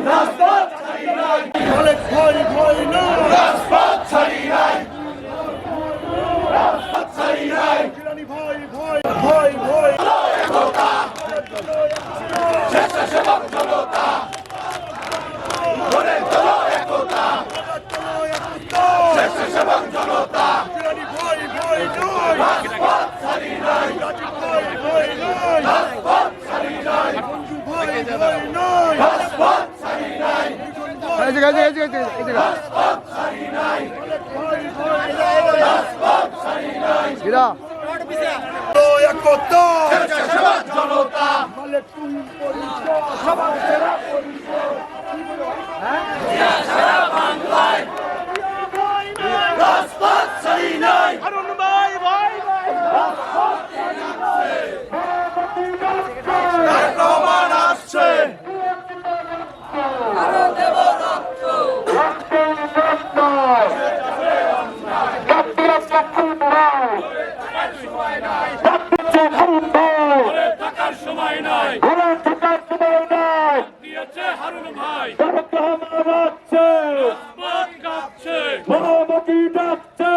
রাজপথ ছাড়ি নাই, অনেক ভয় ভয় নাই, রাজপথ ছাড়ি নাই, রাজপথ ছাড়ি নাই, ভয় ভয় ভয় ভয় একতা, স্বেচ্ছাসেবক জনতা, গড়ে তোলো একতা, স্বেচ্ছাসেবক জনতা, ভয় ভয় নয়, রাজপথ ছাড়ি নাই, ভয় ভয় নয়, রাজপথ ছাড়ি নাই, ভয় ভয় নয়, রাজপথ ছাড়ি নাই, রাজপথ ছাড়ি নাই, ভয় ভয় নয়, রাজপথ ছাড়ি নাই, একতা, স্বেচ্ছাসেবক জনতা, সবার সেরা পরিষদ, সারা বাংলায় রাজপথ ছাড়ি নাই, হারুন ভাই ভাই ভাই, রাজপথ ছাড়ি নাই, রহমান আসছে, আরো দেব রক্ত, থাকার সময় নাই, দিয়েছে হারুন ভাই, রাজপথ কাঁপছে, মহামতি ডাকছে,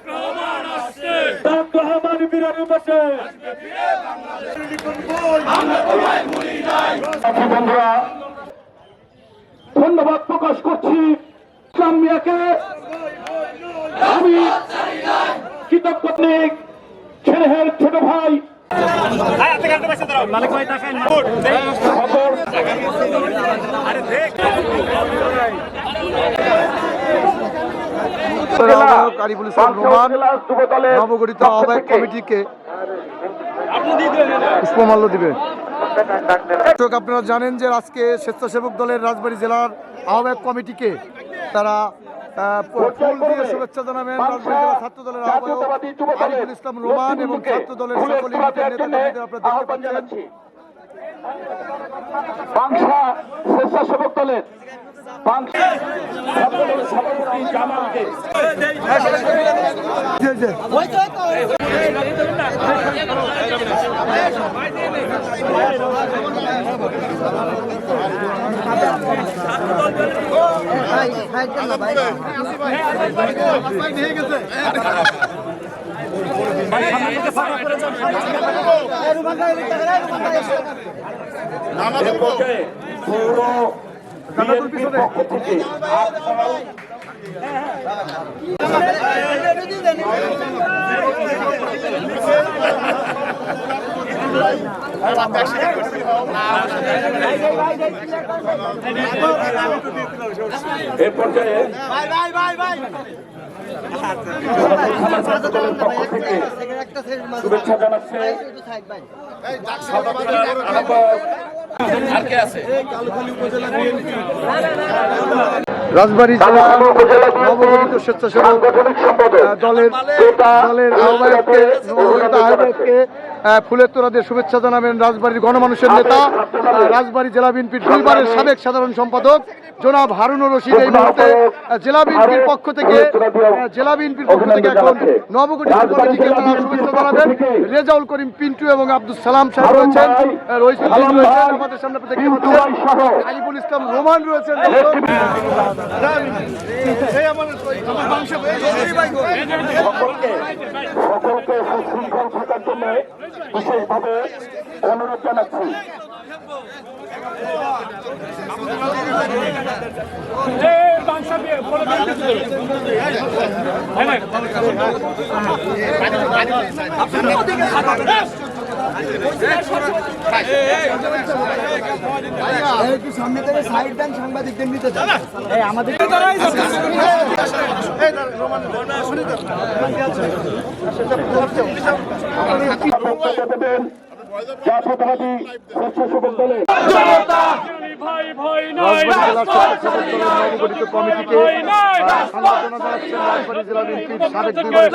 রহমান আসছে, রহমান বিরানি বসে, আমরা তোমায় ভুলি নাই। বন্ধুরা, ধন্যবাদ প্রকাশ করছি ইসলাম মিয়াকে, আমি কৃতজ্ঞ ছেলের ছোট ভাই আরিফুল ইসলাম রোমান নবগঠিত আহ্বায়ক কমিটিকে পুষ্পমাল্য দিবেন। আপনারা জানেন যে আজকে স্বেচ্ছাসেবক দলের রাজবাড়ী জেলার আহ্বায়ক কমিটিকে তারা ফুল দিয়ে শুভেচ্ছা জানাবেন রাজবাড়ী জেলা ছাত্র দলের আহ্বায়ক আরিফুল ইসলাম রোমান এবং ছাত্র দলের সকল নেতাকর্মীদের আপনারা দেখতে পাচ্ছেন। বাংশা স্বেচ্ছাসেবক দলের পক্ষ থেকে এ পর্যায়ে শুভেচ্ছা জানাচ্ছে রাজবাড়ী জেলা নবগঠিত স্বেচ্ছাসেবক দলের আহ্বায়ককে ফুলের তোড়া দিয়ে শুভেচ্ছা জানাবেন রাজবাড়ির গণমানুষের নেতা, রাজবাড়ী জেলা বিএনপির দুইবারের সাবেক সাধারণ সম্পাদক জনাব হারুনুর রশিদ। এই মুহূর্তে জেলা বিএনপির পক্ষ থেকে এখন নবগঠিত কমিটিকে তারা শুভেচ্ছা জানাবেন। রেজাউল করিম পিন্টু এবং আব্দুল সালাম সাহেব রয়েছেন, আমাদের সামনে দেখতে পাচ্ছেন আরিফুল ইসলাম রোমান রয়েছেন। সকলকে সুশৃঙ্খল থাকার জন্য বিশেষভাবে অনুরোধ জানাচ্ছি। একটু সামনে থেকে সাইড দেন, সাংবাদিকদের নিতে চান আমাদের জাতীয়তাবাদী স্বেচ্ছাসেবক দলের নবগঠিত কমিটিকে সংবর্ধনা জানাচ্ছেন রাজবাড়ী জেলা বিএনপির সাবেক দুইবারের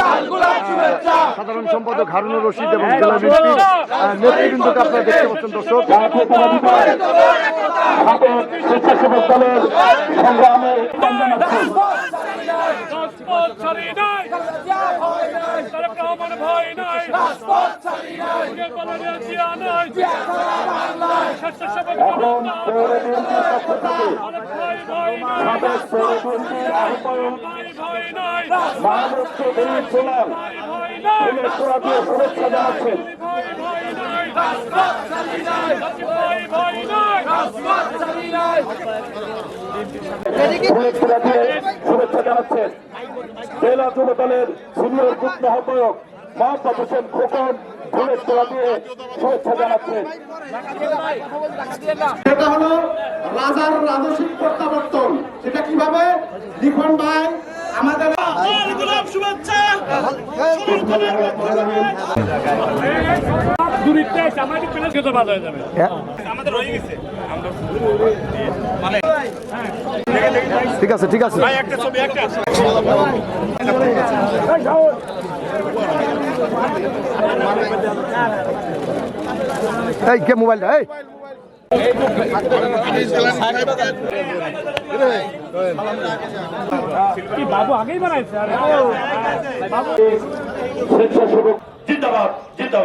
সাধারণ সম্পাদক হারুনুর রশিদ এবং জেলা বিএনপির নেতৃবৃন্দকে আপনারা দেখতে পাচ্ছেন। দর্শক, স্বেচ্ছাসেবক দলের সংগ্রামে ভয় নাই রাজপথ ছাড়ি নাই বলে দিয়া নাই স্বেচ্ছাসেবক এখন পৌর বিএনপির পক্ষ থেকে ভয় ভয় নাই সাবেক পৌর বিএনপির আহ্বায়ক ভয় নাই মাহমুদ চৌধুরী সোলাল ভয় নাই ফুলের তোড়া দিয়ে শুভেচ্ছা জানাচ্ছেন। ভয় ভয় নাই রাজপথ ছাড়ি নাই ভয় ভয় নাই রাজপথ ছাড়ি নাই ফুলের তোড়া দিয়ে শুভেচ্ছা জানাচ্ছেন জেলা যুব দলের সিনিয়র যুগ্ম আহ্বায়ক মোহাম্মদ হোসেন খোকন ফুলের তোড়া দিয়ে শুভেচ্ছা জানাচ্ছেন। সেটা হলো রাজার রাজস্বিক প্রত্যাবর্তন। সেটা কিভাবে লিখন ভাই আমাদের শুভেচ্ছা দূরিতে আমাদের প্লেস খেতে ভালো হয়ে যাবে আমাদের রয়ে গেছে ঠিক আছে ঠিক আছে একটা ছবি একটা এই কে মোবাইলটা এই বাবু আগেই বানাইছে স্বেচ্ছাসেবক জিন্দাবাদ জিন্দাবাদ।